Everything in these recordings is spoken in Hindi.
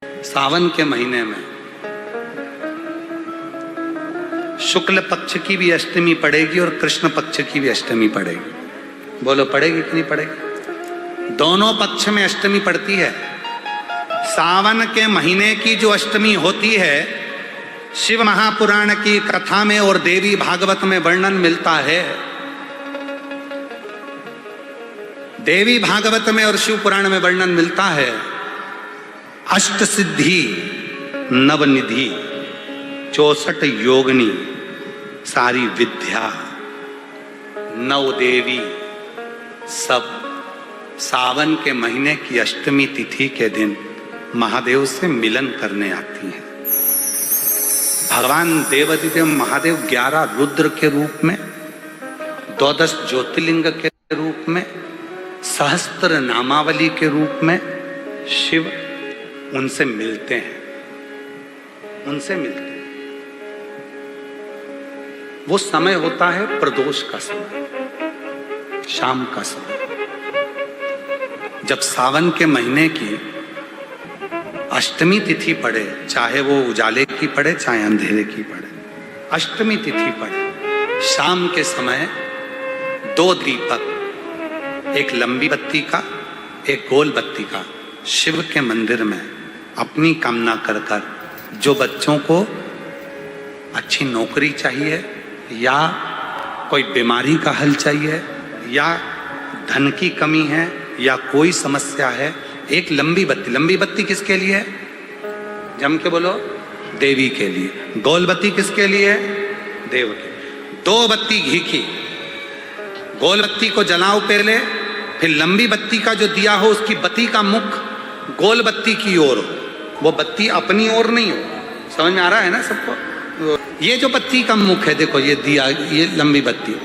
सावन के महीने में शुक्ल पक्ष की भी अष्टमी पड़ेगी और कृष्ण पक्ष की भी अष्टमी पड़ेगी। बोलो पड़ेगी कि नहीं पड़ेगी? दोनों पक्ष में अष्टमी पड़ती है। सावन के महीने की जो अष्टमी होती है, शिव महापुराण की कथा में और देवी भागवत में वर्णन मिलता है। देवी भागवत में और शिव पुराण में वर्णन मिलता है, अष्ट सिद्धि नवनिधि 64 योगिनी सारी विद्या नव देवी सब सावन के महीने की अष्टमी तिथि के दिन महादेव से मिलन करने आती हैं। भगवान देवाधिदेव महादेव 11 रुद्र के रूप में, 12 ज्योतिर्लिंग के रूप में, सहस्त्र नामावली के रूप में शिव उनसे मिलते हैं, उनसे मिलते हैं। वो समय होता है प्रदोष का समय, शाम का समय। जब सावन के महीने की अष्टमी तिथि पड़े, चाहे वो उजाले की पड़े चाहे अंधेरे की पड़े, अष्टमी तिथि पड़े, शाम के समय 2 दीपक, एक लंबी बत्ती का एक गोल बत्ती का, शिव के मंदिर में अपनी कामना कर कर, जो बच्चों को अच्छी नौकरी चाहिए या कोई बीमारी का हल चाहिए या धन की कमी है या कोई समस्या है, एक लंबी बत्ती किसके लिए है? जम के बोलो, देवी के लिए। गोल बत्ती किसके लिए है? देव के। 2 बत्ती घी की, गोल बत्ती को जलाओ पहले, फिर लंबी बत्ती का जो दिया हो उसकी बत्ती का मुख गोल बत्ती की ओर हो, वो बत्ती अपनी ओर नहीं हो। समझ में आ रहा है ना सबको? ये जो बत्ती का मुख है, देखो ये दिया, ये लंबी बत्ती,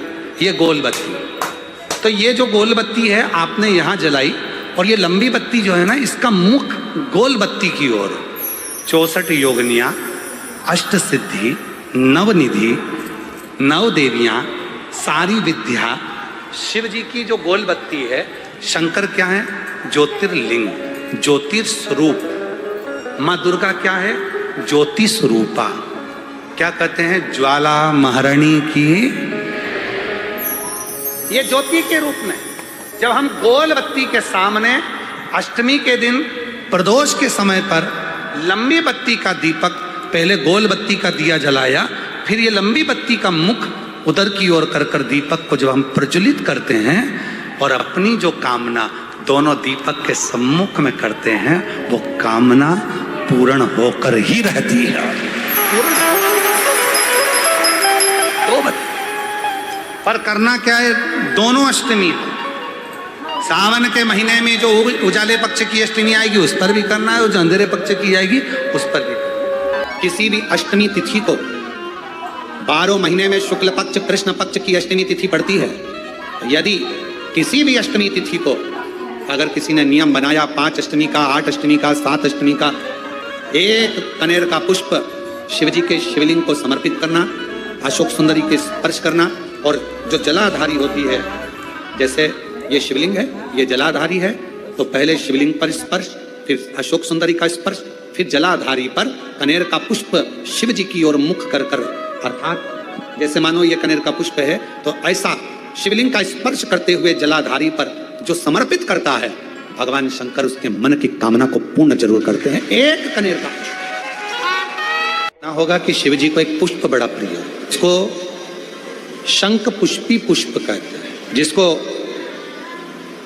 ये गोल बत्ती। तो ये जो गोल बत्ती है आपने यहाँ जलाई, और ये लंबी बत्ती जो है ना, इसका मुख गोल बत्ती की ओर। 64 योगिनियाँ, अष्ट सिद्धि, नवनिधि, 9 देवियाँ, सारी विद्या। शिव जी की जो गोल बत्ती है, शंकर क्या है? ज्योतिर्लिंग, ज्योतिर्स्वरूप। माँ दुर्गा क्या है? ज्योति स्वरूपा। क्या कहते हैं? ज्वाला महारानी की। ये ज्योति के रूप में जब हम गोल बत्ती के सामने अष्टमी के दिन प्रदोष के समय पर लंबी बत्ती का दीपक, पहले गोल बत्ती का दिया जलाया, फिर ये लंबी बत्ती का मुख उधर की ओर कर कर दीपक को जब हम प्रज्वलित करते हैं और अपनी जो कामना दोनों दीपक के सम्मुख में करते हैं, वो कामना पूर्ण होकर ही रहती है। पर करना क्या है? दोनों अष्टमी है। सावन के महीने में जो उजाले पक्ष की अष्टमी आएगी उस पर भी करना है, और जो अंधेरे पक्ष की आएगी उस पर भी करना है। किसी भी अष्टमी तिथि को 12 महीने में शुक्ल पक्ष कृष्ण पक्ष की अष्टमी तिथि पड़ती है। यदि किसी भी अष्टमी तिथि को अगर किसी ने नियम बनाया 5 अष्टमी का, 8 अष्टमी का, 7 अष्टमी का, एक कनेर का पुष्प शिव जी के शिवलिंग को समर्पित करना, अशोक सुंदरी के स्पर्श करना, और जो जलाधारी होती है, जैसे ये शिवलिंग है, ये जलाधारी है, तो पहले शिवलिंग पर स्पर्श, फिर अशोक सुंदरी का स्पर्श, फिर जलाधारी पर कनेर का पुष्प शिव जी की ओर मुख कर कर, अर्थात जैसे मानो ये कनेर का पुष्प है, तो ऐसा शिवलिंग का स्पर्श करते हुए जलाधारी पर जो समर्पित करता है, भगवान शंकर उसके मन की कामना को पूर्ण जरूर करते हैं। एक कनेर का पुष्प ना होगा कि शिव जी को एक पुष्प बड़ा प्रिय है, इसको शंख पुष्पी पुष्प कहते हैं, जिसको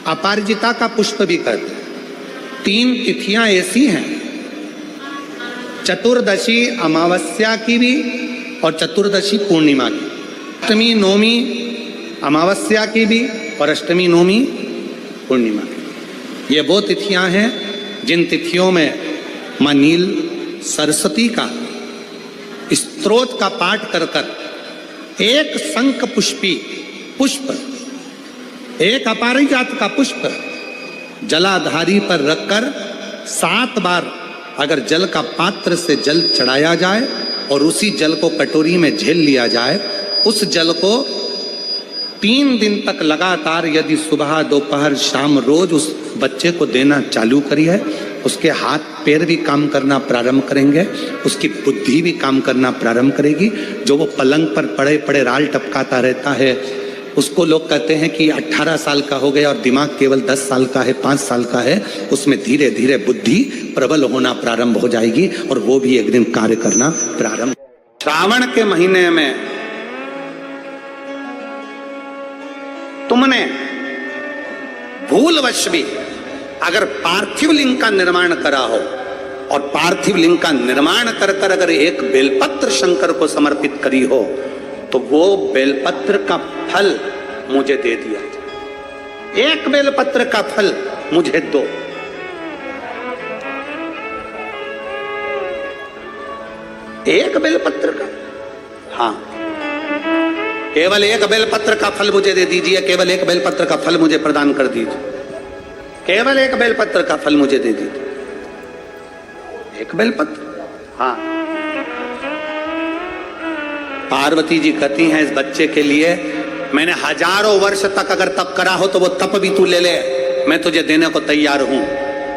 अपराजिता का पुष्प भी कहते हैं। 3 तिथियां ऐसी हैं, चतुर्दशी अमावस्या की भी और चतुर्दशी पूर्णिमा की, अष्टमी नवमी अमावस्या की भी और अष्टमी नवमी पूर्णिमा की। ये वो तिथियां हैं जिन तिथियों में मां नील सरस्वती का स्तोत्र का पाठ कर कर एक शंख पुष्पी पुष्प, एक अपराजिता का पुष्प जलाधारी पर रखकर 7 बार अगर जल का पात्र से जल चढ़ाया जाए और उसी जल को कटोरी में झेल लिया जाए, उस जल को 3 दिन तक लगातार यदि सुबह दोपहर शाम रोज उस बच्चे को देना चालू करी है उसके हाथ पैर भी काम करना प्रारंभ करेंगे, उसकी बुद्धि भी काम करना प्रारंभ करेगी। जो वो पलंग पर पड़े पड़े राल टपकाता रहता है, उसको लोग कहते हैं कि 18 साल का हो गया और दिमाग केवल 10 साल का है, 5 साल का है। उसमें धीरे धीरे बुद्धि प्रबल होना प्रारंभ हो जाएगी और वो भी एक दिन कार्य करना प्रारंभ। श्रावण के महीने में तुमने भूलवश भी अगर पार्थिव लिंग का निर्माण करा हो और पार्थिव लिंग का निर्माण कर कर अगर एक बेलपत्र शंकर को समर्पित करी हो तो वो बेलपत्र का फल मुझे दे दिया जाए। एक बेलपत्र का फल मुझे दो। एक बेलपत्र का, हाँ, केवल एक बेलपत्र का फल मुझे दे दीजिए, केवल एक बेलपत्र का फल मुझे प्रदान कर दीजिए, केवल एक बेलपत्र का फल मुझे दे दीजिए। एक बेलपत्र, हाँ। पार्वती जी कहती हैं इस बच्चे के लिए मैंने हजारों वर्ष तक अगर तप करा हो तो वो तप भी तू ले ले, मैं तुझे देने को तैयार हूं।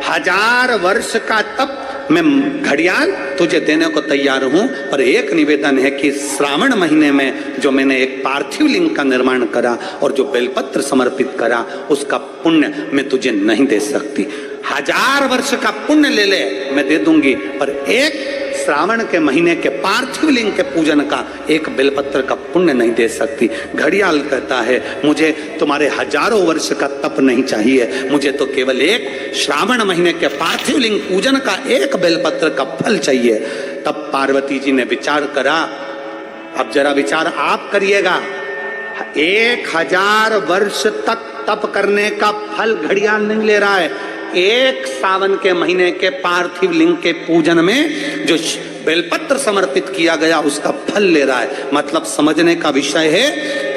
1000 वर्ष का तप मैं घड़ियाल तुझे देने को तैयार हूं, पर एक निवेदन है कि श्रावण महीने में जो मैंने एक पार्थिव लिंग का निर्माण करा और जो बेलपत्र समर्पित करा उसका पुण्य मैं तुझे नहीं दे सकती। 1000 वर्ष का पुण्य ले ले मैं दे दूंगी, पर एक श्रावण के महीने के पार्थिव लिंग के पूजन का एक बेलपत्र का पुण्य नहीं दे सकती। घड़ियाल कहता है मुझे तुम्हारे हजारों वर्ष का तप नहीं चाहिए, मुझे तो केवल एक श्रावण महीने के पार्थिव लिंग पूजन का एक बेलपत्र का फल चाहिए। तब पार्वती जी ने विचार करा, अब जरा विचार आप करिएगा, 1000 वर्ष तक तप करने का फल घड़ियाल नहीं ले रहा है, एक सावन के महीने के पार्थिव लिंग के पूजन में जो बेलपत्र समर्पित किया गया उसका फल ले रहा है। मतलब समझने का विषय है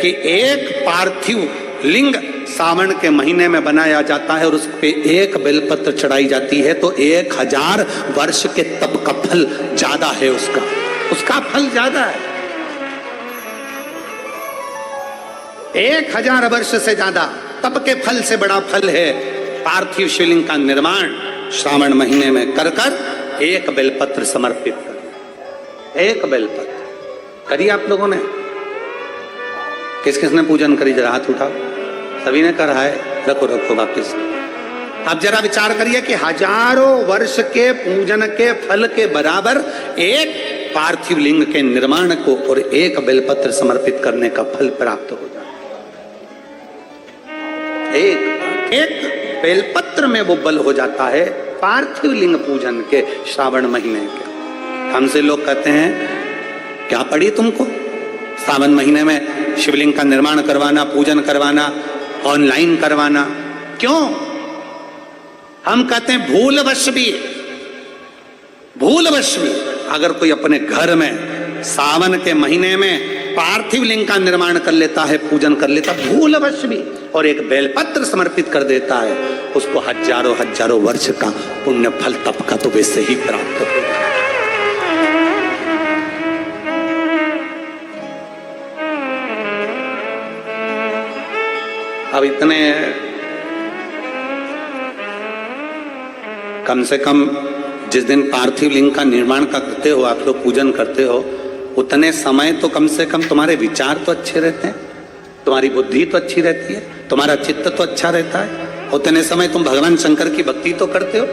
कि एक पार्थिव लिंग सावन के महीने में बनाया जाता है और उस पे एक बेलपत्र चढ़ाई जाती है तो 1000 वर्ष के तप का फल ज्यादा है, उसका फल ज्यादा है। 1000 वर्ष से ज्यादा तप के फल से बड़ा फल है पार्थिव शिवलिंग का निर्माण श्रावण महीने में कर कर एक बेलपत्र समर्पित कर। एक बेलपत्र करिए आप लोगों ने, किस किस ने पूजन करी, जरा हाथ उठाओ। सभी ने करा है, रखो रखो वापिस। अब जरा विचार करिए कि हजारों वर्ष के पूजन के फल के बराबर एक पार्थिव लिंग के निर्माण को और एक बेलपत्र समर्पित करने का फल प्राप्त हो जाए। एक बेलपत्र में वो बल हो जाता है पार्थिव लिंग पूजन के श्रावण महीने के। हमसे लोग कहते हैं क्या पड़ी तुमको सावन महीने में शिवलिंग का निर्माण करवाना, पूजन करवाना, ऑनलाइन करवाना, क्यों? हम कहते हैं भूलवश भी अगर कोई अपने घर में सावन के महीने में पार्थिव लिंग का निर्माण कर लेता है, पूजन कर लेता, भूलवश भी, और एक बेलपत्र समर्पित कर देता है, उसको हजारों वर्ष का पुण्य फल तप का तो वैसे ही प्राप्त होगा। अब इतने कम से कम जिस दिन पार्थिव लिंग का निर्माण करते हो आप लोग, पूजन करते हो, उतने समय तो कम से कम तुम्हारे विचार तो अच्छे रहते हैं, तुम्हारी बुद्धि तो अच्छी रहती है, तुम्हारा चित्त तो अच्छा रहता है। उतने समय तुम भगवान शंकर की भक्ति तो करते हो।